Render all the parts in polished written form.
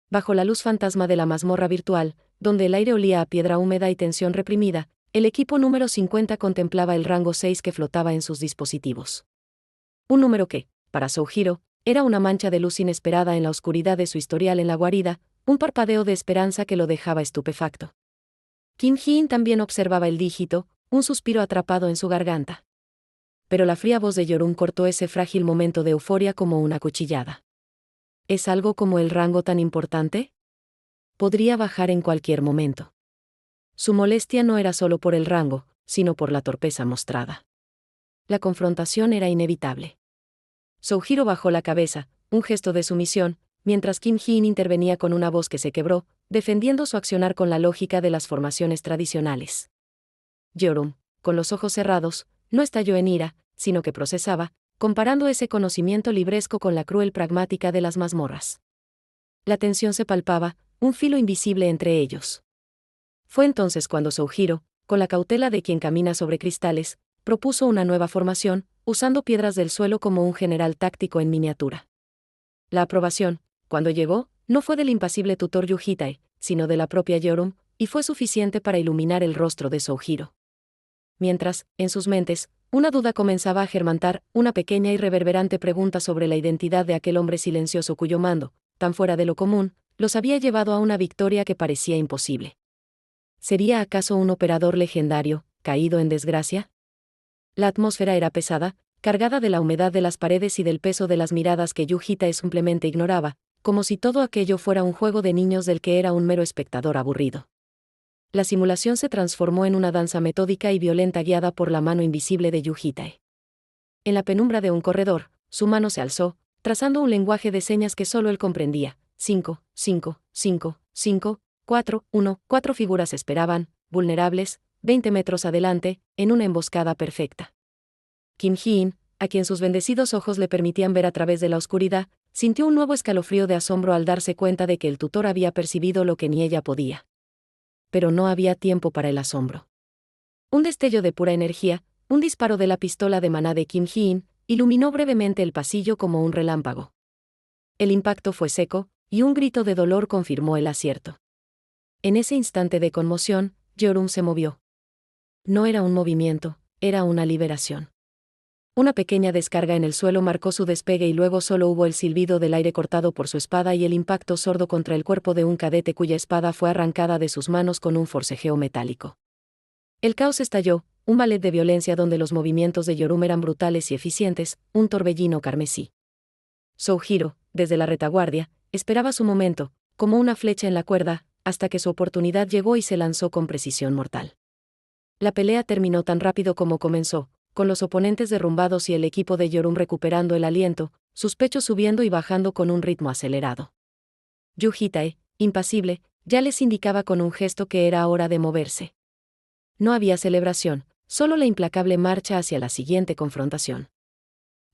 Bajo la luz fantasma de la mazmorra virtual, donde el aire olía a piedra húmeda y tensión reprimida, el equipo número 50 contemplaba el rango 6 que flotaba en sus dispositivos. Un número que, para Soujiro, era una mancha de luz inesperada en la oscuridad de su historial en la guarida, un parpadeo de esperanza que lo dejaba estupefacto. Kim Hee-in también observaba el dígito, un suspiro atrapado en su garganta. Pero la fría voz de Yorum cortó ese frágil momento de euforia como una cuchillada. ¿Es algo como el rango tan importante? Podría bajar en cualquier momento. Su molestia no era solo por el rango, sino por la torpeza mostrada. La confrontación era inevitable. Soujiro bajó la cabeza, un gesto de sumisión, mientras Kim Hee-in intervenía con una voz que se quebró, defendiendo su accionar con la lógica de las formaciones tradicionales. Yorum, con los ojos cerrados, no estalló en ira, sino que procesaba, comparando ese conocimiento libresco con la cruel pragmática de las mazmorras. La tensión se palpaba, un filo invisible entre ellos. Fue entonces cuando Soujiro, con la cautela de quien camina sobre cristales, propuso una nueva formación, usando piedras del suelo como un general táctico en miniatura. La aprobación, cuando llegó, no fue del impasible tutor Yujitae, sino de la propia Yorum, y fue suficiente para iluminar el rostro de Soujiro. Mientras, en sus mentes, una duda comenzaba a germantar, una pequeña y reverberante pregunta sobre la identidad de aquel hombre silencioso cuyo mando, tan fuera de lo común, los había llevado a una victoria que parecía imposible. ¿Sería acaso un operador legendario, caído en desgracia? La atmósfera era pesada, cargada de la humedad de las paredes y del peso de las miradas que Yujitae simplemente ignoraba, como si todo aquello fuera un juego de niños del que era un mero espectador aburrido. La simulación se transformó en una danza metódica y violenta guiada por la mano invisible de Yujitae. En la penumbra de un corredor, su mano se alzó, trazando un lenguaje de señas que solo él comprendía. 5, 5, 5, 5, 4, 1, 4 figuras esperaban, vulnerables, 20 metros adelante, en una emboscada perfecta. Kim Hee-in, a quien sus bendecidos ojos le permitían ver a través de la oscuridad, sintió un nuevo escalofrío de asombro al darse cuenta de que el tutor había percibido lo que ni ella podía. Pero no había tiempo para el asombro. Un destello de pura energía, un disparo de la pistola de maná de Kim Hee-in, iluminó brevemente el pasillo como un relámpago. El impacto fue seco, y un grito de dolor confirmó el acierto. En ese instante de conmoción, Yorum se movió. No era un movimiento, era una liberación. Una pequeña descarga en el suelo marcó su despegue y luego solo hubo el silbido del aire cortado por su espada y el impacto sordo contra el cuerpo de un cadete cuya espada fue arrancada de sus manos con un forcejeo metálico. El caos estalló, un ballet de violencia donde los movimientos de Yorum eran brutales y eficientes, un torbellino carmesí. Soujiro, desde la retaguardia, esperaba su momento, como una flecha en la cuerda, hasta que su oportunidad llegó y se lanzó con precisión mortal. La pelea terminó tan rápido como comenzó, con los oponentes derrumbados y el equipo de Yorum recuperando el aliento, sus pechos subiendo y bajando con un ritmo acelerado. Yujitae, impasible, ya les indicaba con un gesto que era hora de moverse. No había celebración, solo la implacable marcha hacia la siguiente confrontación.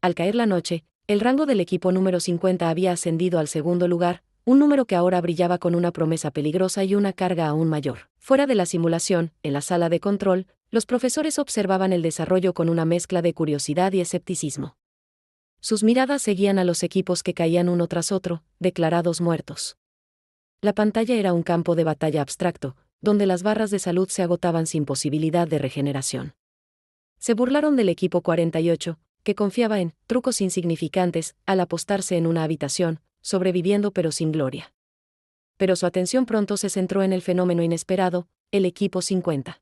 Al caer la noche, el rango del equipo número 50 había ascendido al segundo lugar, un número que ahora brillaba con una promesa peligrosa y una carga aún mayor. Fuera de la simulación, en la sala de control, los profesores observaban el desarrollo con una mezcla de curiosidad y escepticismo. Sus miradas seguían a los equipos que caían uno tras otro, declarados muertos. La pantalla era un campo de batalla abstracto, donde las barras de salud se agotaban sin posibilidad de regeneración. Se burlaron del equipo 48, que confiaba en trucos insignificantes, al apostarse en una habitación, sobreviviendo pero sin gloria. Pero su atención pronto se centró en el fenómeno inesperado, el equipo 50.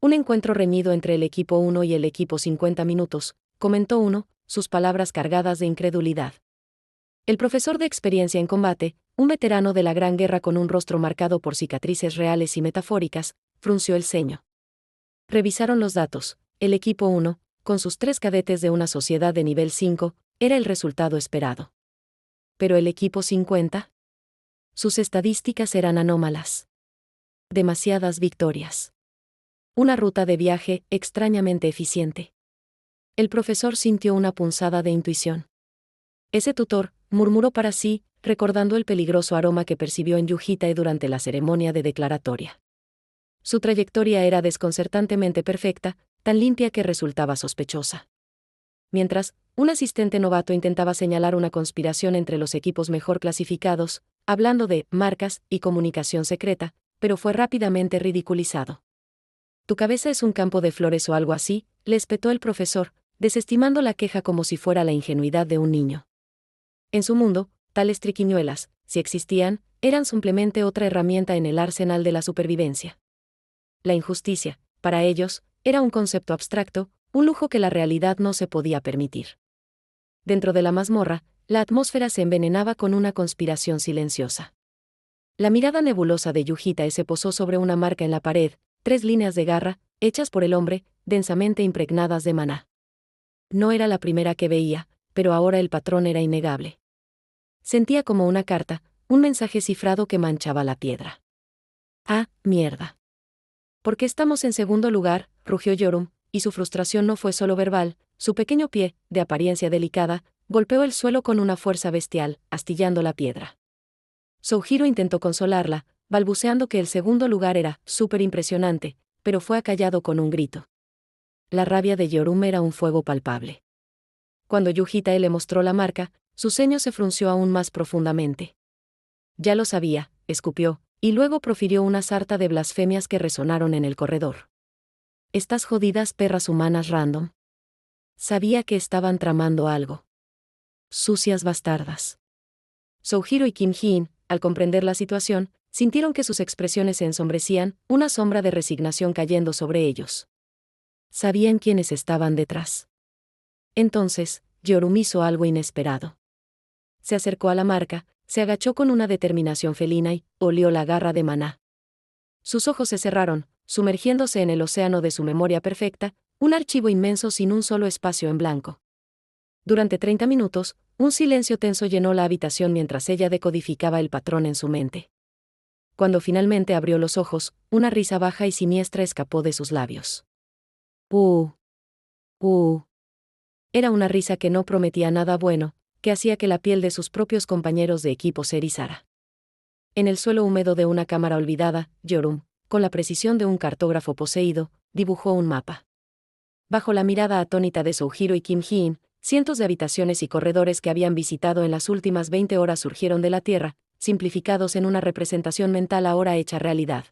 Un encuentro reñido entre el equipo 1 y el equipo 50 minutos, comentó uno, sus palabras cargadas de incredulidad. El profesor de experiencia en combate, un veterano de la Gran Guerra con un rostro marcado por cicatrices reales y metafóricas, frunció el ceño. Revisaron los datos. El equipo 1, con sus 3 cadetes de una sociedad de nivel 5, era el resultado esperado. Pero el equipo 50. Sus estadísticas eran anómalas. Demasiadas victorias. Una ruta de viaje extrañamente eficiente. El profesor sintió una punzada de intuición. Ese tutor, murmuró para sí, recordando el peligroso aroma que percibió en Yujitae durante la ceremonia de declaratoria. Su trayectoria era desconcertantemente perfecta, tan limpia que resultaba sospechosa. Mientras, un asistente novato intentaba señalar una conspiración entre los equipos mejor clasificados, hablando de marcas y comunicación secreta, pero fue rápidamente ridiculizado. «Tu cabeza es un campo de flores o algo así», le espetó el profesor, desestimando la queja como si fuera la ingenuidad de un niño. En su mundo, tales triquiñuelas, si existían, eran simplemente otra herramienta en el arsenal de la supervivencia. La injusticia, para ellos, era un concepto abstracto, un lujo que la realidad no se podía permitir. Dentro de la mazmorra, la atmósfera se envenenaba con una conspiración silenciosa. La mirada nebulosa de Yujitae se posó sobre una marca en la pared, 3 líneas de garra, hechas por el hombre, densamente impregnadas de maná. No era la primera que veía, pero ahora el patrón era innegable. Sentía como una carta, un mensaje cifrado que manchaba la piedra. «Ah, mierda. ¿Por qué estamos en segundo lugar?», rugió Yorum, y su frustración no fue solo verbal. Su pequeño pie, de apariencia delicada, golpeó el suelo con una fuerza bestial, astillando la piedra. Soujiro intentó consolarla, balbuceando que el segundo lugar era súper impresionante, pero fue acallado con un grito. La rabia de Yorum era un fuego palpable. Cuando Yujitae le mostró la marca, su ceño se frunció aún más profundamente. «Ya lo sabía», escupió, y luego profirió una sarta de blasfemias que resonaron en el corredor. «Estas jodidas perras humanas random. Sabía que estaban tramando algo. Sucias bastardas». Soujiro y Kim Hee-in, al comprender la situación, sintieron que sus expresiones se ensombrecían, una sombra de resignación cayendo sobre ellos. Sabían quiénes estaban detrás. Entonces, Yorum hizo algo inesperado. Se acercó a la marca, se agachó con una determinación felina y olió la garra de maná. Sus ojos se cerraron, sumergiéndose en el océano de su memoria perfecta, un archivo inmenso sin un solo espacio en blanco. Durante 30 minutos, un silencio tenso llenó la habitación mientras ella decodificaba el patrón en su mente. Cuando finalmente abrió los ojos, una risa baja y siniestra escapó de sus labios. Era una risa que no prometía nada bueno, que hacía que la piel de sus propios compañeros de equipo se erizara. En el suelo húmedo de una cámara olvidada, Yorum, con la precisión de un cartógrafo poseído, dibujó un mapa. Bajo la mirada atónita de Soujiro y Kim Hee-in, cientos de habitaciones y corredores que habían visitado en las últimas 20 horas surgieron de la Tierra, simplificados en una representación mental ahora hecha realidad.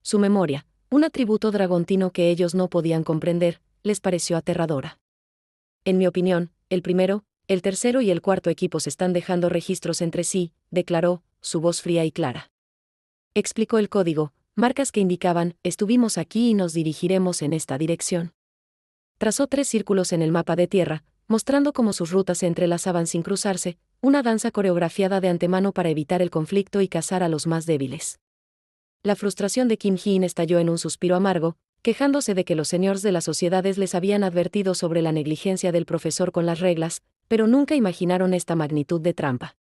Su memoria, un atributo dragontino que ellos no podían comprender, les pareció aterradora. «En mi opinión, el primero, el tercero y el cuarto equipos están dejando registros entre sí», declaró, su voz fría y clara. Explicó el código, marcas que indicaban, «estuvimos aquí y nos dirigiremos en esta dirección». Trazó 3 círculos en el mapa de tierra, mostrando cómo sus rutas se entrelazaban sin cruzarse, una danza coreografiada de antemano para evitar el conflicto y cazar a los más débiles. La frustración de Kim Hee-in estalló en un suspiro amargo, quejándose de que los señores de las sociedades les habían advertido sobre la negligencia del profesor con las reglas, pero nunca imaginaron esta magnitud de trampa.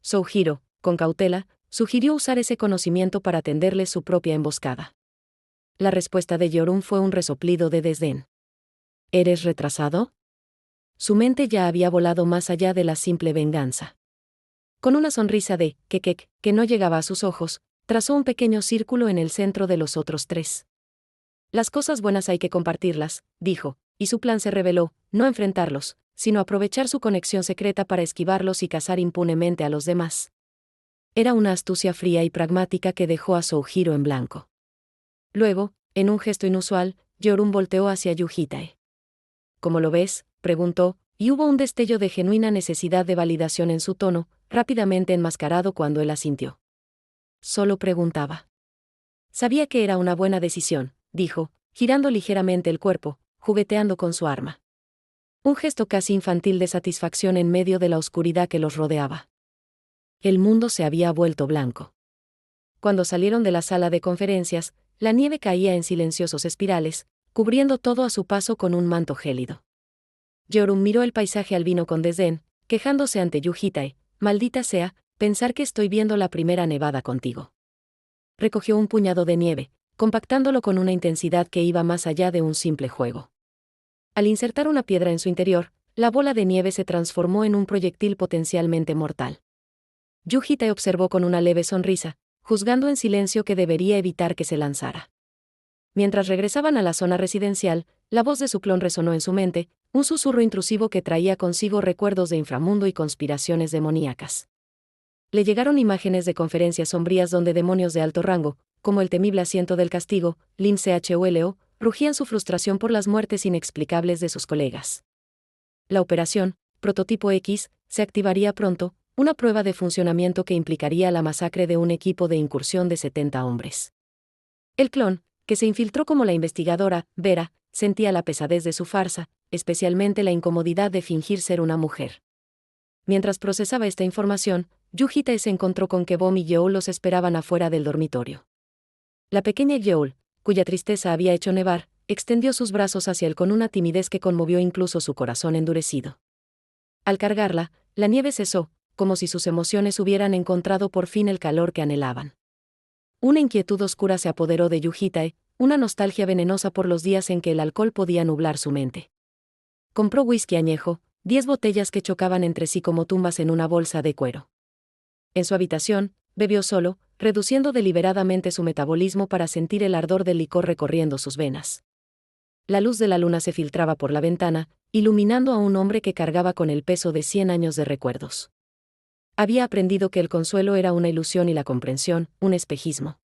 Soujiro, con cautela, sugirió usar ese conocimiento para tenderles su propia emboscada. La respuesta de Yorum fue un resoplido de desdén. «¿Eres retrasado?». Su mente ya había volado más allá de la simple venganza. Con una sonrisa de quequec que no llegaba a sus ojos, trazó un pequeño círculo en el centro de los otros 3. «Las cosas buenas hay que compartirlas», dijo, y su plan se reveló, no enfrentarlos, sino aprovechar su conexión secreta para esquivarlos y cazar impunemente a los demás. Era una astucia fría y pragmática que dejó a Soujiro en blanco. Luego, en un gesto inusual, Yorum volteó hacia Yujitae. «¿Cómo lo ves?», preguntó, y hubo un destello de genuina necesidad de validación en su tono, rápidamente enmascarado cuando él asintió. Solo preguntaba. Sabía que era una buena decisión, dijo, girando ligeramente el cuerpo, jugueteando con su arma. Un gesto casi infantil de satisfacción en medio de la oscuridad que los rodeaba. El mundo se había vuelto blanco. Cuando salieron de la sala de conferencias, la nieve caía en silenciosos espirales, cubriendo todo a su paso con un manto gélido. Yorum miró el paisaje albino con desdén, quejándose ante Yujitae, «maldita sea, pensar que estoy viendo la primera nevada contigo». Recogió un puñado de nieve, compactándolo con una intensidad que iba más allá de un simple juego. Al insertar una piedra en su interior, la bola de nieve se transformó en un proyectil potencialmente mortal. Yujitae observó con una leve sonrisa, juzgando en silencio que debería evitar que se lanzara. Mientras regresaban a la zona residencial, la voz de su clon resonó en su mente, un susurro intrusivo que traía consigo recuerdos de inframundo y conspiraciones demoníacas. le llegaron imágenes de conferencias sombrías donde demonios de alto rango, como el temible asiento del castigo, Lim Cholo, rugían su frustración por las muertes inexplicables de sus colegas. La operación, Prototipo X, se activaría pronto, una prueba de funcionamiento que implicaría la masacre de un equipo de incursión de 70 hombres. El clon, que se infiltró como la investigadora, Vera, sentía la pesadez de su farsa, especialmente la incomodidad de fingir ser una mujer. Mientras procesaba esta información, Yu-Hitae se encontró con que Bom y Yeol los esperaban afuera del dormitorio. La pequeña Yeol, cuya tristeza había hecho nevar, extendió sus brazos hacia él con una timidez que conmovió incluso su corazón endurecido. Al cargarla, la nieve cesó, como si sus emociones hubieran encontrado por fin el calor que anhelaban. Una inquietud oscura se apoderó de Yu-Hitae, una nostalgia venenosa por los días en que el alcohol podía nublar su mente. Compró whisky añejo, 10 botellas que chocaban entre sí como tumbas en una bolsa de cuero. En su habitación, bebió solo, reduciendo deliberadamente su metabolismo para sentir el ardor del licor recorriendo sus venas. La luz de la luna se filtraba por la ventana, iluminando a un hombre que cargaba con el peso de 100 años de recuerdos. Había aprendido que el consuelo era una ilusión y la comprensión, un espejismo.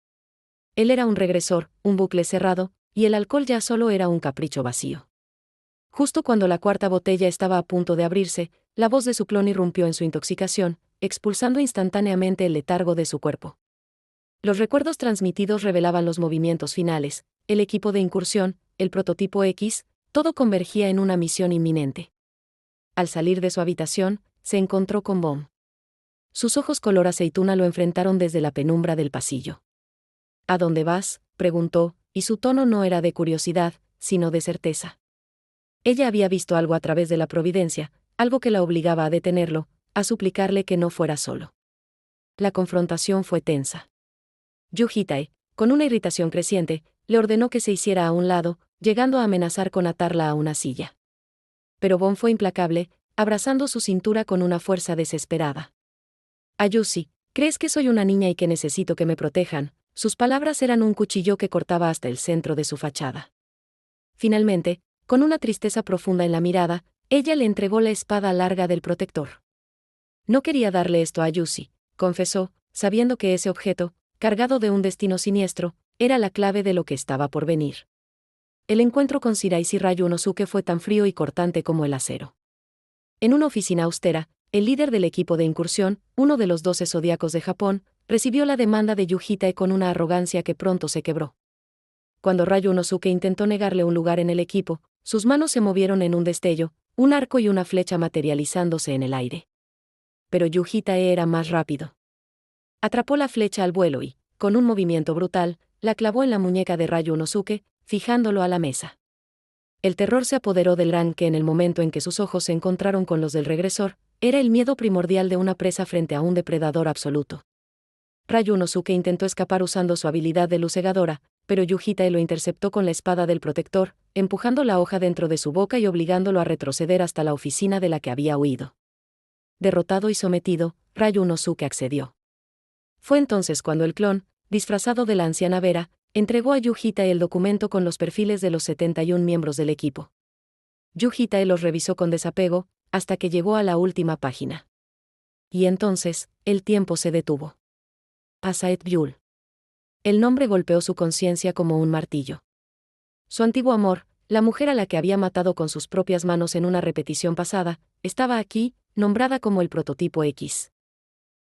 Él era un regresor, un bucle cerrado, y el alcohol ya solo era un capricho vacío. Justo cuando la cuarta botella estaba a punto de abrirse, la voz de su clon irrumpió en su intoxicación, expulsando instantáneamente el letargo de su cuerpo. Los recuerdos transmitidos revelaban los movimientos finales, el equipo de incursión, el prototipo X, todo convergía en una misión inminente. Al salir de su habitación, se encontró con Bom. Sus ojos color aceituna lo enfrentaron desde la penumbra del pasillo. ¿A dónde vas?, preguntó, y su tono no era de curiosidad, sino de certeza. Ella había visto algo a través de la providencia, algo que la obligaba a detenerlo, a suplicarle que no fuera solo. La confrontación fue tensa. Yu-Hitae, con una irritación creciente, le ordenó que se hiciera a un lado, llegando a amenazar con atarla a una silla. Pero Bom fue implacable, abrazando su cintura con una fuerza desesperada. Ayusi, ¿crees que soy una niña y que necesito que me protejan? Sus palabras eran un cuchillo que cortaba hasta el centro de su fachada. Finalmente, con una tristeza profunda en la mirada, ella le entregó la espada larga del protector. No quería darle esto a Ayusi, confesó, sabiendo que ese objeto, cargado de un destino siniestro, era la clave de lo que estaba por venir. El encuentro con Shiraishi Ryunosuke fue tan frío y cortante como el acero. En una oficina austera, el líder del equipo de incursión, uno de los 12 zodiacos de Japón, recibió la demanda de Yu-Hitae con una arrogancia que pronto se quebró. Cuando Ryunosuke intentó negarle un lugar en el equipo, sus manos se movieron en un destello, un arco y una flecha materializándose en el aire. Pero Yu-Hitae era más rápido. Atrapó la flecha al vuelo y, con un movimiento brutal, la clavó en la muñeca de Ryunosuke, fijándolo a la mesa. El terror se apoderó del Ran que en el momento en que sus ojos se encontraron con los del regresor, era el miedo primordial de una presa frente a un depredador absoluto. Ryunosuke intentó escapar usando su habilidad de luz cegadora, pero Yu-Hitae lo interceptó con la espada del protector, empujando la hoja dentro de su boca y obligándolo a retroceder hasta la oficina de la que había huido. Derrotado y sometido, Ryunosuke accedió. Fue entonces cuando el clon, disfrazado de la anciana Vera, entregó a Yu-Hitae el documento con los perfiles de los 71 miembros del equipo. Yu-Hitae los revisó con desapego, hasta que llegó a la última página. Y entonces, el tiempo se detuvo. Asaet Byul. El nombre golpeó su conciencia como un martillo. Su antiguo amor, la mujer a la que había matado con sus propias manos en una repetición pasada, estaba aquí, nombrada como el prototipo X.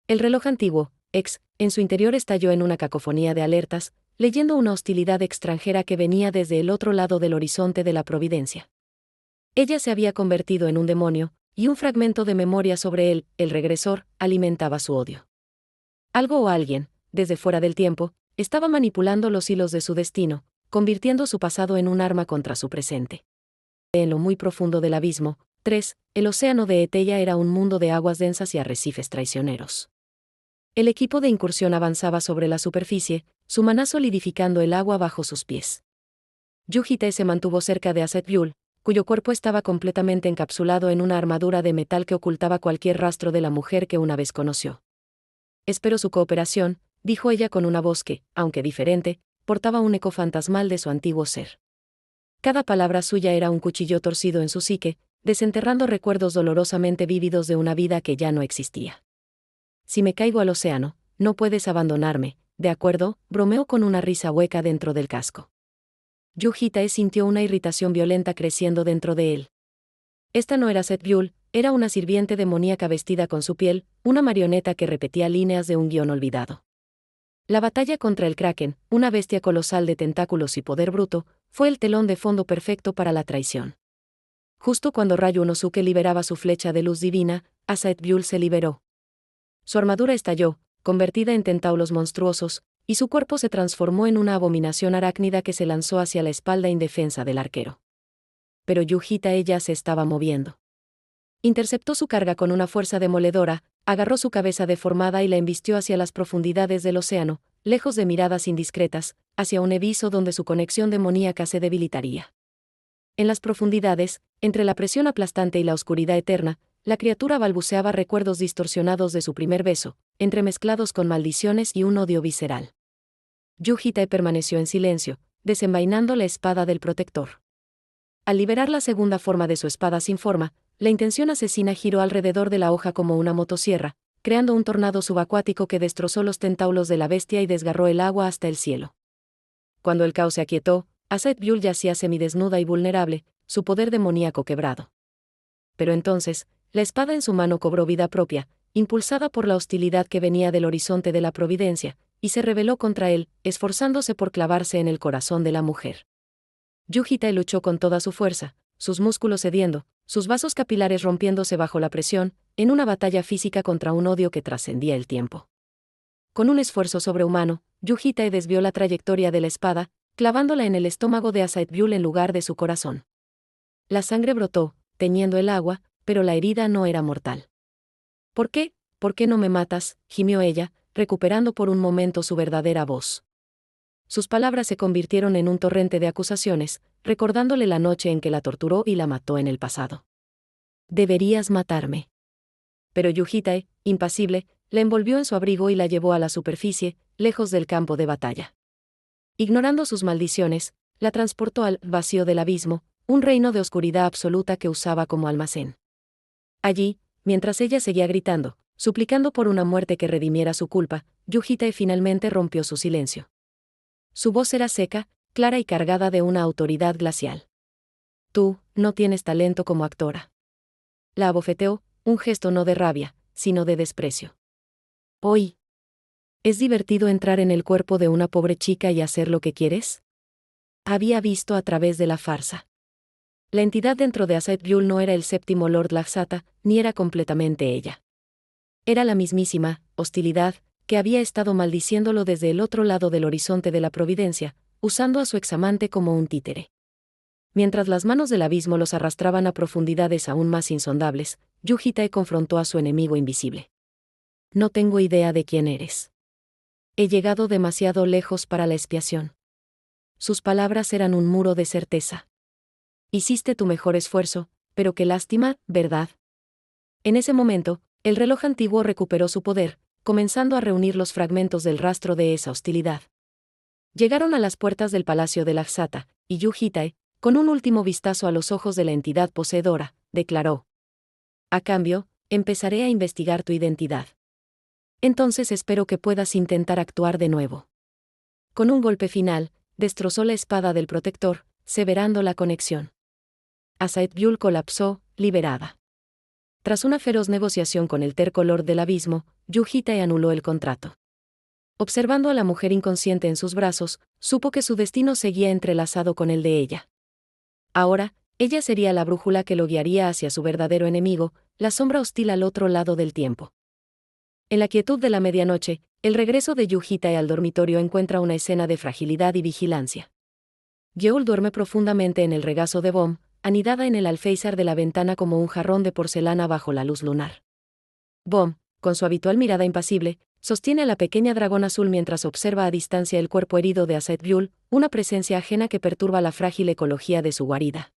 El reloj antiguo, X, en su interior estalló en una cacofonía de alertas, leyendo una hostilidad extranjera que venía desde el otro lado del horizonte de la providencia. Ella se había convertido en un demonio, y un fragmento de memoria sobre él, el regresor, alimentaba su odio. Algo o alguien, desde fuera del tiempo, estaba manipulando los hilos de su destino, convirtiendo su pasado en un arma contra su presente. En lo muy profundo del abismo, 3, el océano de Eteia era un mundo de aguas densas y arrecifes traicioneros. El equipo de incursión avanzaba sobre la superficie, su maná solidificando el agua bajo sus pies. Yu-Hitae se mantuvo cerca de Asaet Byul, cuyo cuerpo estaba completamente encapsulado en una armadura de metal que ocultaba cualquier rastro de la mujer que una vez conoció. Espero su cooperación, dijo ella con una voz que, aunque diferente, portaba un eco fantasmal de su antiguo ser. Cada palabra suya era un cuchillo torcido en su psique, desenterrando recuerdos dolorosamente vívidos de una vida que ya no existía. si me caigo al océano, no puedes abandonarme, ¿de acuerdo?, bromeó con una risa hueca dentro del casco. Yu Hitae sintió una irritación violenta creciendo dentro de él. Esta no era Seth Buell, era una sirviente demoníaca vestida con su piel, una marioneta que repetía líneas de un guión olvidado. La batalla contra el Kraken, una bestia colosal de tentáculos y poder bruto, fue el telón de fondo perfecto para la traición. Justo cuando Rayu Nosuke liberaba su flecha de luz divina, Seth Buell se liberó. Su armadura estalló, convertida en tentáculos monstruosos, y su cuerpo se transformó en una abominación arácnida que se lanzó hacia la espalda indefensa del arquero. Pero Yu Hitae ya se estaba moviendo. Interceptó su carga con una fuerza demoledora, agarró su cabeza deformada y la embistió hacia las profundidades del océano, lejos de miradas indiscretas, hacia un abismo donde su conexión demoníaca se debilitaría. En las profundidades, entre la presión aplastante y la oscuridad eterna, la criatura balbuceaba recuerdos distorsionados de su primer beso, entremezclados con maldiciones y un odio visceral. Yu Hitae permaneció en silencio, desenvainando la espada del protector. Al liberar la segunda forma de su espada sin forma, la intención asesina giró alrededor de la hoja como una motosierra, creando un tornado subacuático que destrozó los tentáculos de la bestia y desgarró el agua hasta el cielo. Cuando el caos se aquietó, Seth Buell yacía semidesnuda y vulnerable, su poder demoníaco quebrado. Pero entonces, la espada en su mano cobró vida propia, impulsada por la hostilidad que venía del horizonte de la providencia, y se rebeló contra él, esforzándose por clavarse en el corazón de la mujer. Yu Hitae luchó con toda su fuerza, sus músculos cediendo, sus vasos capilares rompiéndose bajo la presión, en una batalla física contra un odio que trascendía el tiempo. Con un esfuerzo sobrehumano, Yu Hitae desvió la trayectoria de la espada, clavándola en el estómago de Seth Buell en lugar de su corazón. La sangre brotó, teñiendo el agua, pero la herida no era mortal. ¿Por qué? ¿Por qué no me matas?, gimió ella, recuperando por un momento su verdadera voz. Sus palabras se convirtieron en un torrente de acusaciones, recordándole la noche en que la torturó y la mató en el pasado. Deberías matarme. Pero Yu Hitae, impasible, la envolvió en su abrigo y la llevó a la superficie, lejos del campo de batalla. Ignorando sus maldiciones, la transportó al vacío del abismo, un reino de oscuridad absoluta que usaba como almacén. Allí, mientras ella seguía gritando, suplicando por una muerte que redimiera su culpa, Yu Hitae finalmente rompió su silencio. Su voz era seca, clara y cargada de una autoridad glacial. Tú, no tienes talento como actora. La abofeteó, un gesto no de rabia, sino de desprecio. Hoy. ¿Es divertido entrar en el cuerpo de una pobre chica y hacer lo que quieres? Había visto a través de la farsa. La entidad dentro de Seth Buell no era el séptimo Lord Laxata, ni era completamente ella. Era la mismísima hostilidad, que había estado maldiciéndolo desde el otro lado del horizonte de la providencia, usando a su examante como un títere. Mientras las manos del abismo los arrastraban a profundidades aún más insondables, Yu Hitae confrontó a su enemigo invisible. No tengo idea de quién eres. He llegado demasiado lejos para la expiación. Sus palabras eran un muro de certeza. Hiciste tu mejor esfuerzo, pero qué lástima, ¿verdad? En ese momento, el reloj antiguo recuperó su poder, comenzando a reunir los fragmentos del rastro de esa hostilidad. Llegaron a las puertas del palacio de Laxata, y Yu Hitae, con un último vistazo a los ojos de la entidad poseedora, declaró: a cambio, empezaré a investigar tu identidad. Entonces espero que puedas intentar actuar de nuevo. Con un golpe final, destrozó la espada del protector, severando la conexión. Seth Buell colapsó, liberada. Tras una feroz negociación con el terco Lord del Abismo, Yu Hitae anuló el contrato. Observando a la mujer inconsciente en sus brazos, supo que su destino seguía entrelazado con el de ella. Ahora, ella sería la brújula que lo guiaría hacia su verdadero enemigo, la sombra hostil al otro lado del tiempo. En la quietud de la medianoche, el regreso de Yu Hitae al dormitorio encuentra una escena de fragilidad y vigilancia. Yeol duerme profundamente en el regazo de Bom, anidada en el alféizar de la ventana como un jarrón de porcelana bajo la luz lunar. Bom, con su habitual mirada impasible, sostiene a la pequeña dragón azul mientras observa a distancia el cuerpo herido de Seth Buell, una presencia ajena que perturba la frágil ecología de su guarida.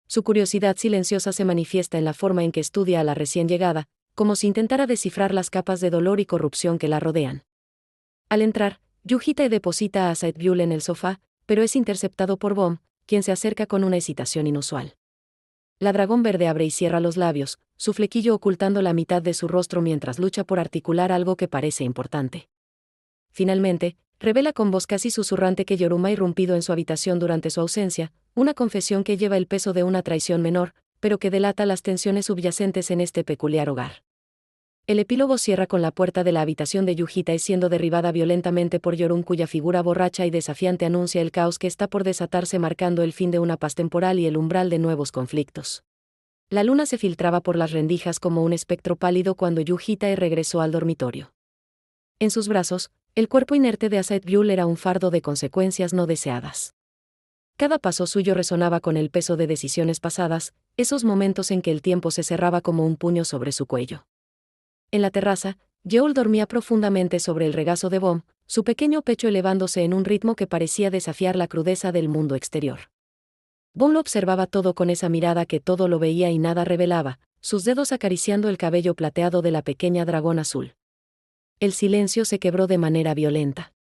Su curiosidad silenciosa se manifiesta en la forma en que estudia a la recién llegada, como si intentara descifrar las capas de dolor y corrupción que la rodean. Al entrar, Yu Hitae deposita a Seth Buell en el sofá, pero es interceptado por Bom, quien se acerca con una hesitación inusual. La dragón verde abre y cierra los labios, su flequillo ocultando la mitad de su rostro mientras lucha por articular algo que parece importante. Finalmente, revela con voz casi susurrante que Yorum ha irrumpido en su habitación durante su ausencia, una confesión que lleva el peso de una traición menor, pero que delata las tensiones subyacentes en este peculiar hogar. El epílogo cierra con la puerta de la habitación de Yujita siendo derribada violentamente por Yorum, cuya figura borracha y desafiante anuncia el caos que está por desatarse, marcando el fin de una paz temporal y el umbral de nuevos conflictos. La luna se filtraba por las rendijas como un espectro pálido cuando Yujita regresó al dormitorio. En sus brazos, el cuerpo inerte de Asaetbyul era un fardo de consecuencias no deseadas. Cada paso suyo resonaba con el peso de decisiones pasadas, esos momentos en que el tiempo se cerraba como un puño sobre su cuello. En la terraza, Yeol dormía profundamente sobre el regazo de Bom, su pequeño pecho elevándose en un ritmo que parecía desafiar la crudeza del mundo exterior. Bom lo observaba todo con esa mirada que todo lo veía y nada revelaba, sus dedos acariciando el cabello plateado de la pequeña dragón azul. El silencio se quebró de manera violenta.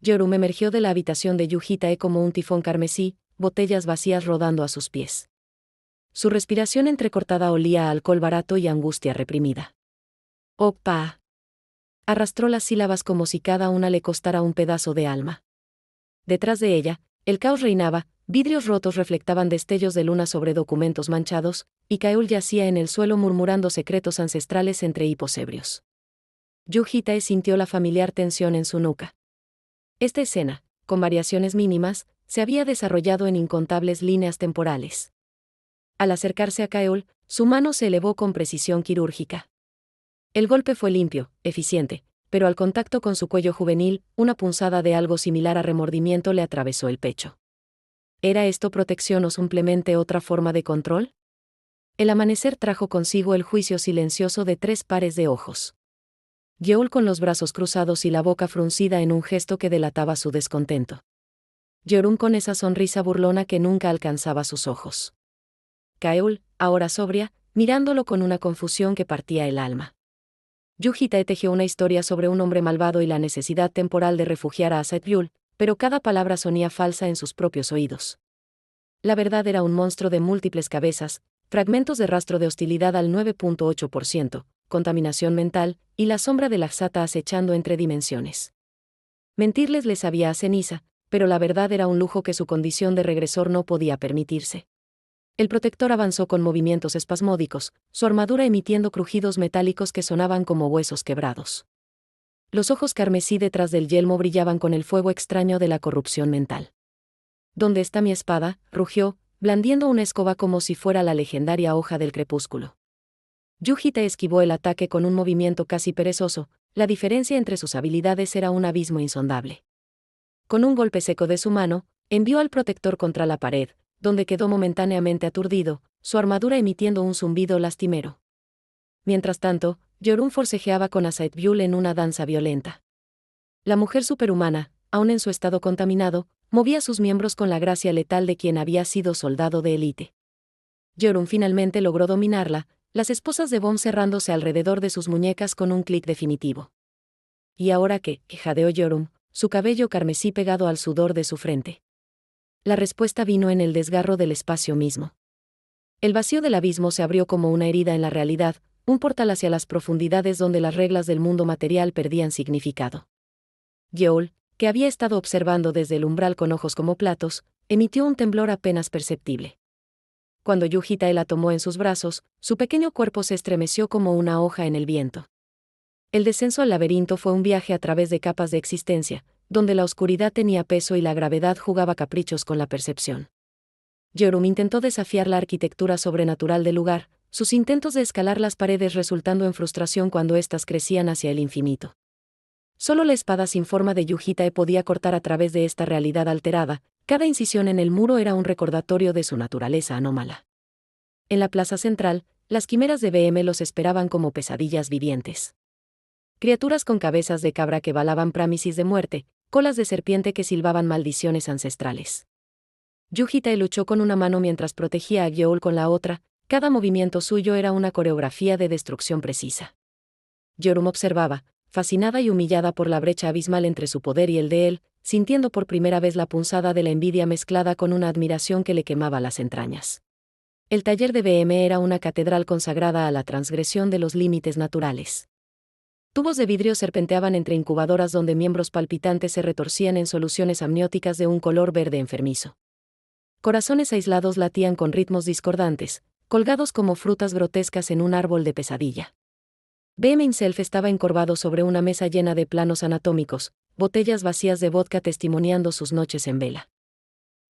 Yorum emergió de la habitación de Yujita como un tifón carmesí, botellas vacías rodando a sus pies. Su respiración entrecortada olía a alcohol barato y angustia reprimida. «Opa». Arrastró las sílabas como si cada una le costara un pedazo de alma. Detrás de ella, el caos reinaba, vidrios rotos reflectaban destellos de luna sobre documentos manchados, y Kaeul yacía en el suelo murmurando secretos ancestrales entre hipos ebrios. Yujita sintió la familiar tensión en su nuca. Esta escena, con variaciones mínimas, se había desarrollado en incontables líneas temporales. Al acercarse a Kaeul, su mano se elevó con precisión quirúrgica. El golpe fue limpio, eficiente, pero al contacto con su cuello juvenil, una punzada de algo similar a remordimiento le atravesó el pecho. ¿Era esto protección o simplemente otra forma de control? El amanecer trajo consigo el juicio silencioso de 3 pares de ojos. Yeol con los brazos cruzados y la boca fruncida en un gesto que delataba su descontento. Yorum con esa sonrisa burlona que nunca alcanzaba sus ojos. Kaeul, ahora sobria, mirándolo con una confusión que partía el alma. Yujita tejió una historia sobre un hombre malvado y la necesidad temporal de refugiar a Asaetbyul, pero cada palabra sonía falsa en sus propios oídos. La verdad era un monstruo de múltiples cabezas, fragmentos de rastro de hostilidad al 9.8%, contaminación mental, y la sombra de la Xata acechando entre dimensiones. Mentirles les sabía a ceniza, pero la verdad era un lujo que su condición de regresor no podía permitirse. El protector avanzó con movimientos espasmódicos, su armadura emitiendo crujidos metálicos que sonaban como huesos quebrados. Los ojos carmesí detrás del yelmo brillaban con el fuego extraño de la corrupción mental. «¿Dónde está mi espada?», rugió, blandiendo una escoba como si fuera la legendaria hoja del crepúsculo. Yujita esquivó el ataque con un movimiento casi perezoso, la diferencia entre sus habilidades era un abismo insondable. Con un golpe seco de su mano, envió al protector contra la pared, donde quedó momentáneamente aturdido, su armadura emitiendo un zumbido lastimero. Mientras tanto, Yorum forcejeaba con Asaetbyul en una danza violenta. La mujer superhumana, aún en su estado contaminado, movía sus miembros con la gracia letal de quien había sido soldado de élite. Yorum finalmente logró dominarla, las esposas de Bom cerrándose alrededor de sus muñecas con un clic definitivo. «¿Y ahora qué?», jadeó Yorum, su cabello carmesí pegado al sudor de su frente. La respuesta vino en el desgarro del espacio mismo. El vacío del abismo se abrió como una herida en la realidad, un portal hacia las profundidades donde las reglas del mundo material perdían significado. Yeol, que había estado observando desde el umbral con ojos como platos, emitió un temblor apenas perceptible. Cuando Yujita la tomó en sus brazos, su pequeño cuerpo se estremeció como una hoja en el viento. El descenso al laberinto fue un viaje a través de capas de existencia, donde la oscuridad tenía peso y la gravedad jugaba caprichos con la percepción. Yorum intentó desafiar la arquitectura sobrenatural del lugar, sus intentos de escalar las paredes resultando en frustración cuando éstas crecían hacia el infinito. Solo la espada sin forma de Yujita podía cortar a través de esta realidad alterada, cada incisión en el muro era un recordatorio de su naturaleza anómala. En la plaza central, las quimeras de BM los esperaban como pesadillas vivientes. Criaturas con cabezas de cabra que balaban prámisis de muerte, colas de serpiente que silbaban maldiciones ancestrales. Yujita luchó con una mano mientras protegía a Yeol con la otra, cada movimiento suyo era una coreografía de destrucción precisa. Yorum observaba, fascinada y humillada por la brecha abismal entre su poder y el de él, sintiendo por primera vez la punzada de la envidia mezclada con una admiración que le quemaba las entrañas. El taller de BM era una catedral consagrada a la transgresión de los límites naturales. Tubos de vidrio serpenteaban entre incubadoras donde miembros palpitantes se retorcían en soluciones amnióticas de un color verde enfermizo. Corazones aislados latían con ritmos discordantes, colgados como frutas grotescas en un árbol de pesadilla. BM himself estaba encorvado sobre una mesa llena de planos anatómicos, botellas vacías de vodka testimoniando sus noches en vela.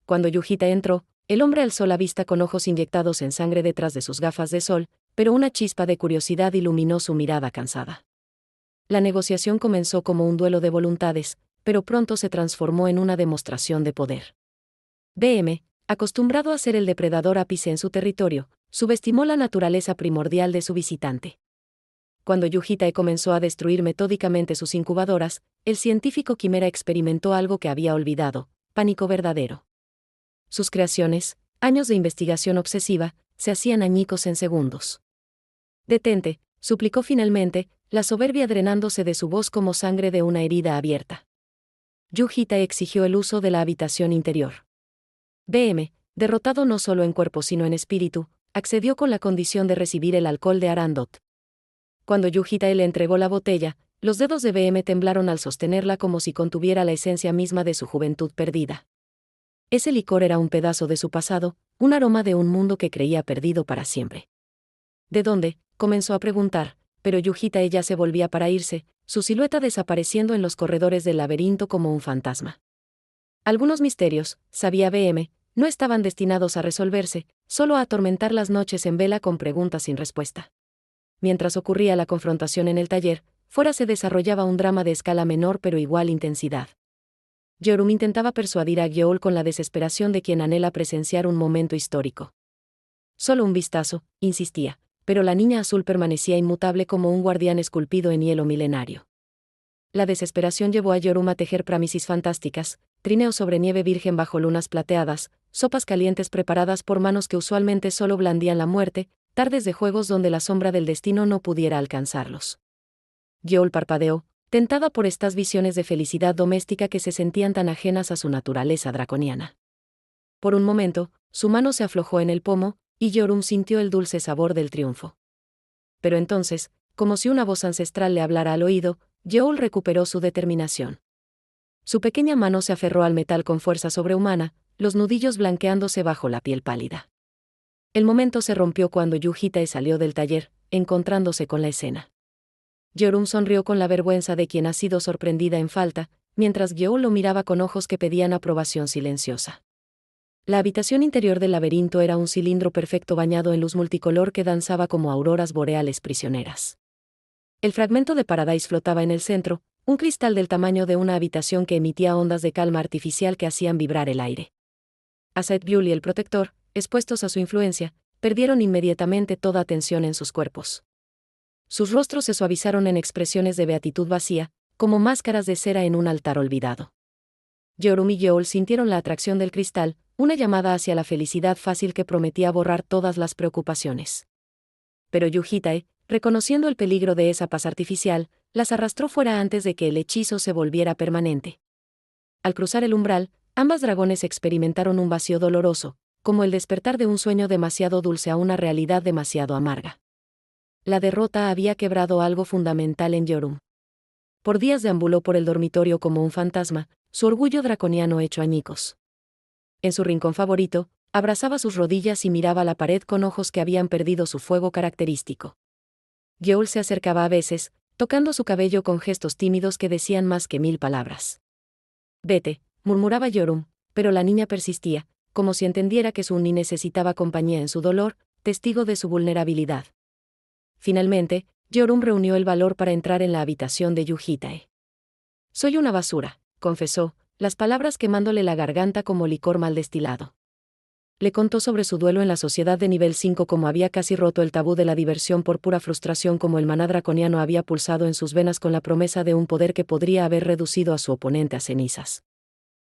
Cuando Yujita entró, el hombre alzó la vista con ojos inyectados en sangre detrás de sus gafas de sol, pero una chispa de curiosidad iluminó su mirada cansada. La negociación comenzó como un duelo de voluntades, pero pronto se transformó en una demostración de poder. BM, acostumbrado a ser el depredador ápice en su territorio, subestimó la naturaleza primordial de su visitante. Cuando Yujita comenzó a destruir metódicamente sus incubadoras, el científico quimera experimentó algo que había olvidado: pánico verdadero. Sus creaciones, años de investigación obsesiva, se hacían añicos en segundos. «Detente», suplicó finalmente, la soberbia drenándose de su voz como sangre de una herida abierta. Yujita exigió el uso de la habitación interior. BM, derrotado no solo en cuerpo sino en espíritu, accedió con la condición de recibir el alcohol de Arandot. Cuando Yujita le entregó la botella, los dedos de BM temblaron al sostenerla como si contuviera la esencia misma de su juventud perdida. Ese licor era un pedazo de su pasado, un aroma de un mundo que creía perdido para siempre. ¿De dónde?, comenzó a preguntar, pero Yujita ya se volvía para irse, su silueta desapareciendo en los corredores del laberinto como un fantasma. Algunos misterios, sabía BM, no estaban destinados a resolverse, solo a atormentar las noches en vela con preguntas sin respuesta. Mientras ocurría la confrontación en el taller, fuera se desarrollaba un drama de escala menor pero igual intensidad. Yorum intentaba persuadir a Gyoul con la desesperación de quien anhela presenciar un momento histórico. Solo un vistazo, insistía, pero la niña azul permanecía inmutable como un guardián esculpido en hielo milenario. La desesperación llevó a Yorum a tejer prámisis fantásticas, trineos sobre nieve virgen bajo lunas plateadas, sopas calientes preparadas por manos que usualmente solo blandían la muerte, tardes de juegos donde la sombra del destino no pudiera alcanzarlos. Gyoul parpadeó, tentada por estas visiones de felicidad doméstica que se sentían tan ajenas a su naturaleza draconiana. Por un momento, su mano se aflojó en el pomo, y Yorum sintió el dulce sabor del triunfo. Pero entonces, como si una voz ancestral le hablara al oído, Gyoul recuperó su determinación. Su pequeña mano se aferró al metal con fuerza sobrehumana, los nudillos blanqueándose bajo la piel pálida. El momento se rompió cuando Yujita salió del taller, encontrándose con la escena. Yorum sonrió con la vergüenza de quien ha sido sorprendida en falta, mientras Gyoul lo miraba con ojos que pedían aprobación silenciosa. La habitación interior del laberinto era un cilindro perfecto bañado en luz multicolor que danzaba como auroras boreales prisioneras. El fragmento de Paradise flotaba en el centro, un cristal del tamaño de una habitación que emitía ondas de calma artificial que hacían vibrar el aire. Asaitbull y el protector, expuestos a su influencia, perdieron inmediatamente toda atención en sus cuerpos. Sus rostros se suavizaron en expresiones de beatitud vacía, como máscaras de cera en un altar olvidado. Yorum y Gyoul sintieron la atracción del cristal, una llamada hacia la felicidad fácil que prometía borrar todas las preocupaciones. Pero Yujita, reconociendo el peligro de esa paz artificial, las arrastró fuera antes de que el hechizo se volviera permanente. Al cruzar el umbral, ambas dragones experimentaron un vacío doloroso, como el despertar de un sueño demasiado dulce a una realidad demasiado amarga. La derrota había quebrado algo fundamental en Yorum. Por días deambuló por el dormitorio como un fantasma, su orgullo draconiano hecho añicos. En su rincón favorito, abrazaba sus rodillas y miraba la pared con ojos que habían perdido su fuego característico. Gyoul se acercaba a veces, tocando su cabello con gestos tímidos que decían más que 1000 palabras. «Vete», murmuraba Yorum, pero la niña persistía, como si entendiera que su Uni necesitaba compañía en su dolor, testigo de su vulnerabilidad. Finalmente, Yorum reunió el valor para entrar en la habitación de Yujita. «Soy una basura», confesó, las palabras quemándole la garganta como licor mal destilado. Le contó sobre su duelo en la sociedad de nivel 5, como había casi roto el tabú de la diversión por pura frustración, como el maná draconiano había pulsado en sus venas con la promesa de un poder que podría haber reducido a su oponente a cenizas.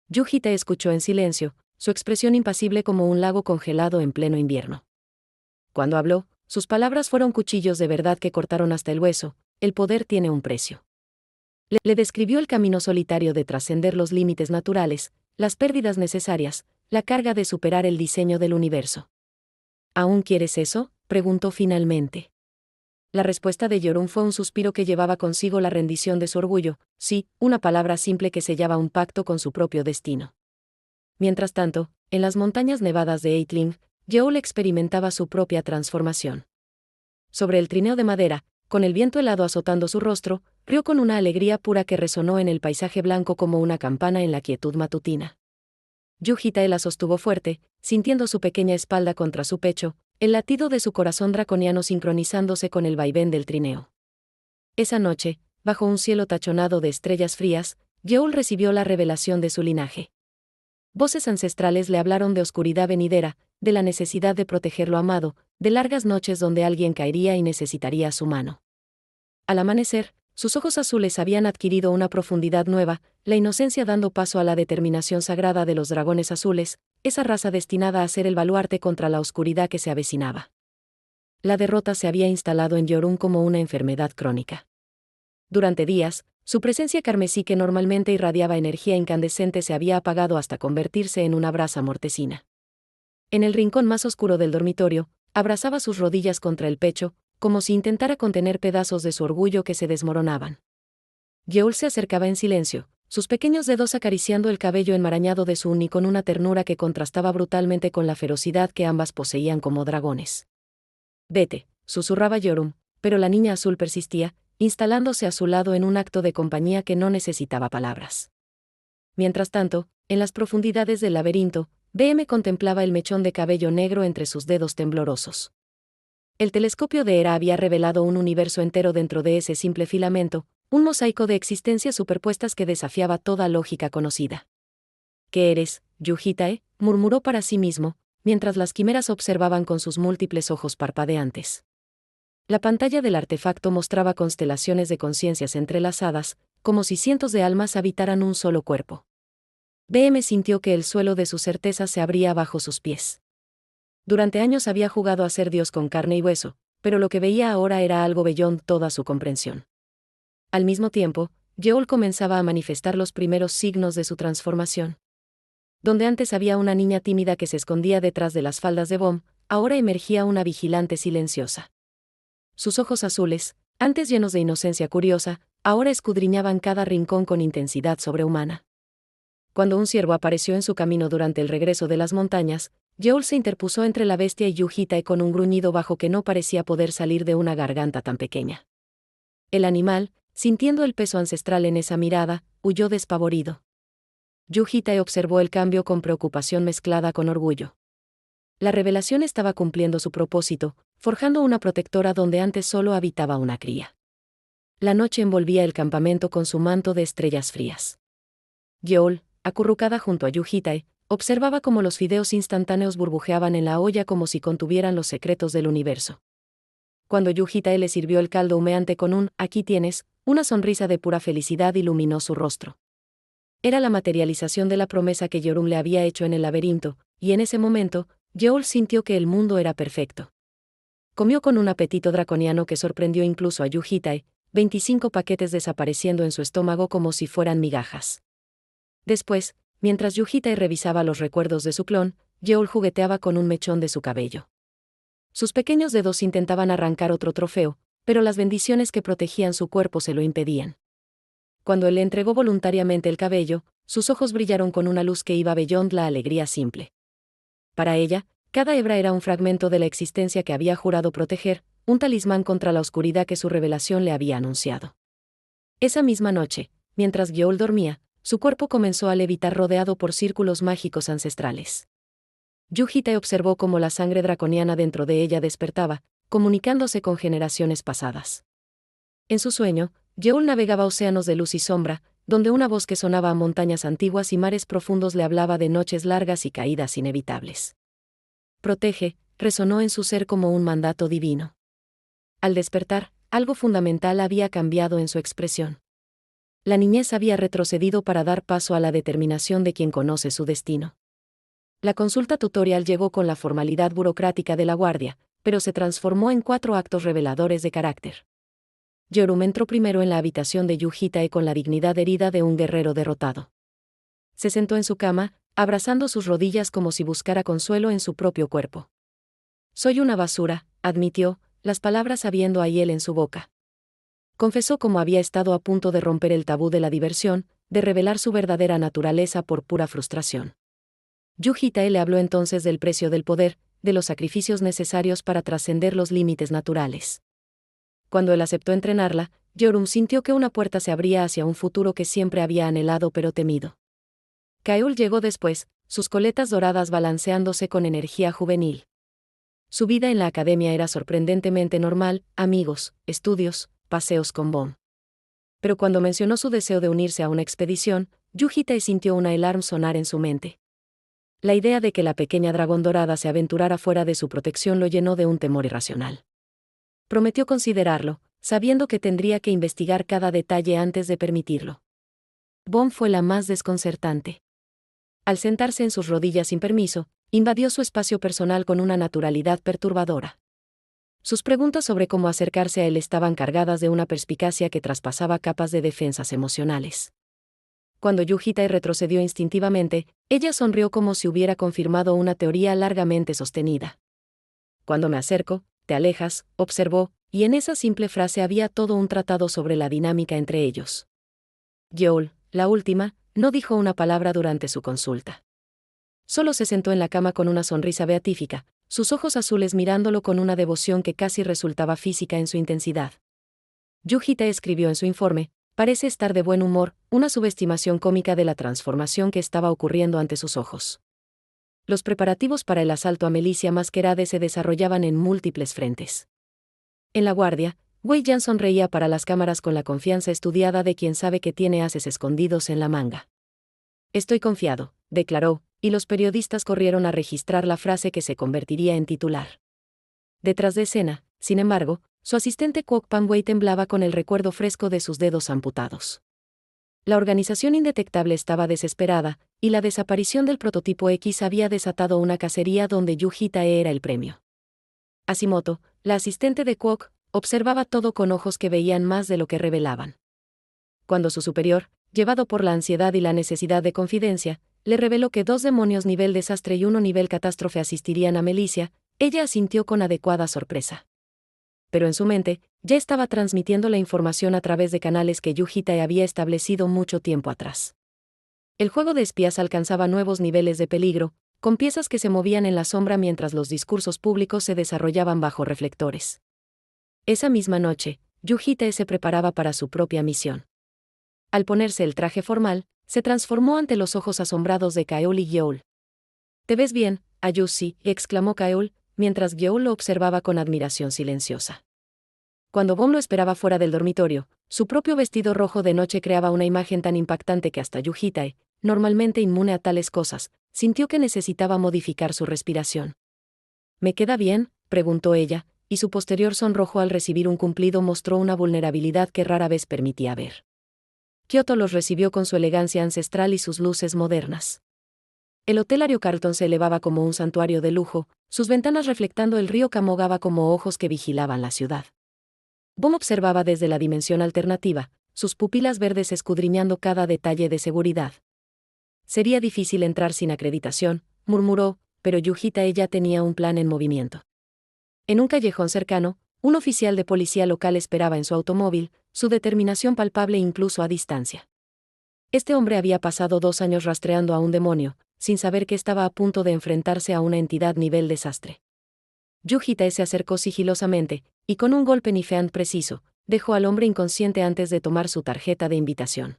Yujita escuchó en silencio, su expresión impasible como un lago congelado en pleno invierno. Cuando habló, sus palabras fueron cuchillos de verdad que cortaron hasta el hueso. El poder tiene un precio. Le describió el camino solitario de trascender los límites naturales, las pérdidas necesarias, la carga de superar el diseño del universo. ¿Aún quieres eso?, preguntó finalmente. La respuesta de Yorum fue un suspiro que llevaba consigo la rendición de su orgullo, sí, una palabra simple que sellaba un pacto con su propio destino. Mientras tanto, en las montañas nevadas de Eitling, Yeol experimentaba su propia transformación. Sobre el trineo de madera, con el viento helado azotando su rostro, rió con una alegría pura que resonó en el paisaje blanco como una campana en la quietud matutina. Yu Hitae la sostuvo fuerte, sintiendo su pequeña espalda contra su pecho, el latido de su corazón draconiano sincronizándose con el vaivén del trineo. Esa noche, bajo un cielo tachonado de estrellas frías, Yeol recibió la revelación de su linaje. Voces ancestrales le hablaron de oscuridad venidera, de la necesidad de proteger lo amado, de largas noches donde alguien caería y necesitaría su mano. Al amanecer, sus ojos azules habían adquirido una profundidad nueva, la inocencia dando paso a la determinación sagrada de los dragones azules, esa raza destinada a ser el baluarte contra la oscuridad que se avecinaba. La derrota se había instalado en Yorum como una enfermedad crónica. Durante días, su presencia carmesí que normalmente irradiaba energía incandescente se había apagado hasta convertirse en una brasa mortecina. En el rincón más oscuro del dormitorio, abrazaba sus rodillas contra el pecho, como si intentara contener pedazos de su orgullo que se desmoronaban. Yeol se acercaba en silencio, sus pequeños dedos acariciando el cabello enmarañado de su Uni con una ternura que contrastaba brutalmente con la ferocidad que ambas poseían como dragones. «Vete», susurraba Yorum, pero la niña azul persistía, instalándose a su lado en un acto de compañía que no necesitaba palabras. Mientras tanto, en las profundidades del laberinto, BM contemplaba el mechón de cabello negro entre sus dedos temblorosos. El telescopio de Hera había revelado un universo entero dentro de ese simple filamento, un mosaico de existencias superpuestas que desafiaba toda lógica conocida. «¿Qué eres, Yu Hitae?», murmuró para sí mismo, mientras las quimeras observaban con sus múltiples ojos parpadeantes. La pantalla del artefacto mostraba constelaciones de conciencias entrelazadas, como si cientos de almas habitaran un solo cuerpo. BM sintió que el suelo de su certeza se abría bajo sus pies. Durante años había jugado a ser Dios con carne y hueso, pero lo que veía ahora era algo beyond toda su comprensión. Al mismo tiempo, Yeol comenzaba a manifestar los primeros signos de su transformación. Donde antes había una niña tímida que se escondía detrás de las faldas de Bom, ahora emergía una vigilante silenciosa. Sus ojos azules, antes llenos de inocencia curiosa, ahora escudriñaban cada rincón con intensidad sobrehumana. Cuando un ciervo apareció en su camino durante el regreso de las montañas, Yeol se interpuso entre la bestia y Yu Hitae con un gruñido bajo que no parecía poder salir de una garganta tan pequeña. El animal, sintiendo el peso ancestral en esa mirada, huyó despavorido. Yu Hitae observó el cambio con preocupación mezclada con orgullo. La revelación estaba cumpliendo su propósito, forjando una protectora donde antes solo habitaba una cría. La noche envolvía el campamento con su manto de estrellas frías. Yeol, acurrucada junto a Yu Hitae, observaba cómo los fideos instantáneos burbujeaban en la olla como si contuvieran los secretos del universo. Cuando Yu Hitae le sirvió el caldo humeante con un «aquí tienes», una sonrisa de pura felicidad iluminó su rostro. Era la materialización de la promesa que Yorum le había hecho en el laberinto, y en ese momento, Yeol sintió que el mundo era perfecto. Comió con un apetito draconiano que sorprendió incluso a Yu Hitae, 25 paquetes desapareciendo en su estómago como si fueran migajas. Después, mientras Yu Hitae revisaba los recuerdos de su clon, Yeol jugueteaba con un mechón de su cabello. Sus pequeños dedos intentaban arrancar otro trofeo, pero las bendiciones que protegían su cuerpo se lo impedían. Cuando él le entregó voluntariamente el cabello, sus ojos brillaron con una luz que iba beyond la alegría simple. Para ella, cada hebra era un fragmento de la existencia que había jurado proteger, un talismán contra la oscuridad que su revelación le había anunciado. Esa misma noche, mientras Yeol dormía, su cuerpo comenzó a levitar rodeado por círculos mágicos ancestrales. Yu Hitae observó cómo la sangre draconiana dentro de ella despertaba, comunicándose con generaciones pasadas. En su sueño, Yeol navegaba océanos de luz y sombra, donde una voz que sonaba a montañas antiguas y mares profundos le hablaba de noches largas y caídas inevitables. «Protege», resonó en su ser como un mandato divino. Al despertar, algo fundamental había cambiado en su expresión. La niñez había retrocedido para dar paso a la determinación de quien conoce su destino. La consulta tutorial llegó con la formalidad burocrática de la guardia, pero se transformó en 4 actos reveladores de carácter. Yorum entró primero en la habitación de Yu Hitae con la dignidad herida de un guerrero derrotado. Se sentó en su cama, abrazando sus rodillas como si buscara consuelo en su propio cuerpo. Soy una basura, admitió, las palabras habiendo a hiel en su boca. Confesó cómo había estado a punto de romper el tabú de la diversión, de revelar su verdadera naturaleza por pura frustración. Yu Hitae le habló entonces del precio del poder, de los sacrificios necesarios para trascender los límites naturales. Cuando él aceptó entrenarla, Yeorum sintió que una puerta se abría hacia un futuro que siempre había anhelado pero temido. Kaeul llegó después, sus coletas doradas balanceándose con energía juvenil. Su vida en la academia era sorprendentemente normal, amigos, estudios, paseos con Bom. Pero cuando mencionó su deseo de unirse a una expedición, Yu Hitae sintió una alarma sonar en su mente. La idea de que la pequeña dragón dorada se aventurara fuera de su protección lo llenó de un temor irracional. Prometió considerarlo, sabiendo que tendría que investigar cada detalle antes de permitirlo. Bom fue la más desconcertante. Al sentarse en sus rodillas sin permiso, invadió su espacio personal con una naturalidad perturbadora. Sus preguntas sobre cómo acercarse a él estaban cargadas de una perspicacia que traspasaba capas de defensas emocionales. Cuando Yu Hitae retrocedió instintivamente, ella sonrió como si hubiera confirmado una teoría largamente sostenida. Cuando me acerco, te alejas, observó, y en esa simple frase había todo un tratado sobre la dinámica entre ellos. Yeol, la última, no dijo una palabra durante su consulta. Solo se sentó en la cama con una sonrisa beatífica, sus ojos azules mirándolo con una devoción que casi resultaba física en su intensidad. Yu Hitae escribió en su informe, parece estar de buen humor, una subestimación cómica de la transformación que estaba ocurriendo ante sus ojos. Los preparativos para el asalto a Melicia Masquerade se desarrollaban en múltiples frentes. En la guardia, Wei Yan sonreía para las cámaras con la confianza estudiada de quien sabe que tiene ases escondidos en la manga. Estoy confiado, declaró, y los periodistas corrieron a registrar la frase que se convertiría en titular. Detrás de escena, sin embargo, su asistente Kwok Pan-wei temblaba con el recuerdo fresco de sus dedos amputados. La organización indetectable estaba desesperada, y la desaparición del prototipo X había desatado una cacería donde Yu Hitae era el premio. Hashimoto, la asistente de Kwok, observaba todo con ojos que veían más de lo que revelaban. Cuando su superior, llevado por la ansiedad y la necesidad de confidencia, le reveló que 2 demonios nivel desastre y 1 nivel catástrofe asistirían a Melicia, ella asintió con adecuada sorpresa. Pero en su mente, ya estaba transmitiendo la información a través de canales que Yu Hitae había establecido mucho tiempo atrás. El juego de espías alcanzaba nuevos niveles de peligro, con piezas que se movían en la sombra mientras los discursos públicos se desarrollaban bajo reflectores. Esa misma noche, Yu Hitae se preparaba para su propia misión. Al ponerse el traje formal, se transformó ante los ojos asombrados de Kaeul y Yeol. «¿Te ves bien, Ayushi?», exclamó Kaeul, mientras Yeol lo observaba con admiración silenciosa. Cuando Bom lo esperaba fuera del dormitorio, su propio vestido rojo de noche creaba una imagen tan impactante que hasta Yu Hitae, normalmente inmune a tales cosas, sintió que necesitaba modificar su respiración. «¿Me queda bien?», preguntó ella, y su posterior sonrojo al recibir un cumplido mostró una vulnerabilidad que rara vez permitía ver. Kioto los recibió con su elegancia ancestral y sus luces modernas. El Hotel Ario Carlton se elevaba como un santuario de lujo, sus ventanas reflectando el río Kamogawa como ojos que vigilaban la ciudad. Bom observaba desde la dimensión alternativa, sus pupilas verdes escudriñando cada detalle de seguridad. «Sería difícil entrar sin acreditación», murmuró, pero Yu Hitae ya tenía un plan en movimiento. En un callejón cercano, un oficial de policía local esperaba en su automóvil, su determinación palpable incluso a distancia. Este hombre había pasado 2 años rastreando a un demonio, sin saber que estaba a punto de enfrentarse a una entidad nivel desastre. Yu Hitae se acercó sigilosamente, y con un golpe nifeant preciso, dejó al hombre inconsciente antes de tomar su tarjeta de invitación.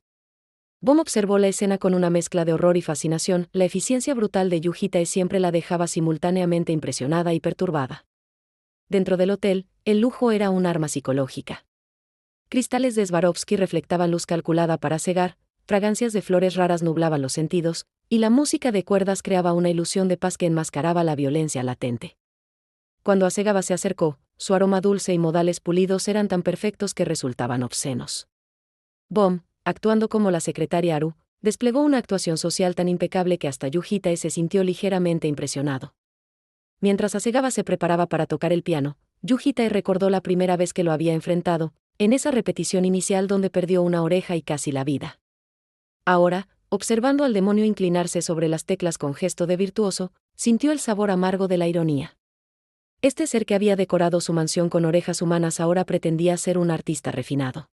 Bom observó la escena con una mezcla de horror y fascinación, la eficiencia brutal de Yu Hitae siempre la dejaba simultáneamente impresionada y perturbada. Dentro del hotel, el lujo era un arma psicológica. Cristales de Swarovski reflectaban luz calculada para cegar, fragancias de flores raras nublaban los sentidos, y la música de cuerdas creaba una ilusión de paz que enmascaraba la violencia latente. Cuando Hasegawa se acercó, su aroma dulce y modales pulidos eran tan perfectos que resultaban obscenos. Bom, actuando como la secretaria Aru, desplegó una actuación social tan impecable que hasta Yu Hitae se sintió ligeramente impresionado. Mientras Hasegawa se preparaba para tocar el piano, Yu Hitae recordó la primera vez que lo había enfrentado, en esa repetición inicial donde perdió una oreja y casi la vida. Ahora, observando al demonio inclinarse sobre las teclas con gesto de virtuoso, sintió el sabor amargo de la ironía. Este ser que había decorado su mansión con orejas humanas ahora pretendía ser un artista refinado.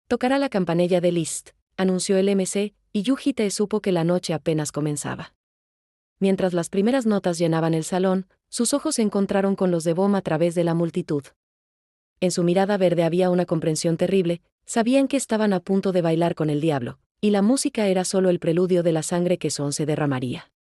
Tocará la campanilla de Liszt, anunció el MC, y Yuji Te supo que la noche apenas comenzaba. Mientras las primeras notas llenaban el salón, sus ojos se encontraron con los de Bom a través de la multitud. En su mirada verde había una comprensión terrible, sabían que estaban a punto de bailar con el diablo, y la música era solo el preludio de la sangre que Son se derramaría.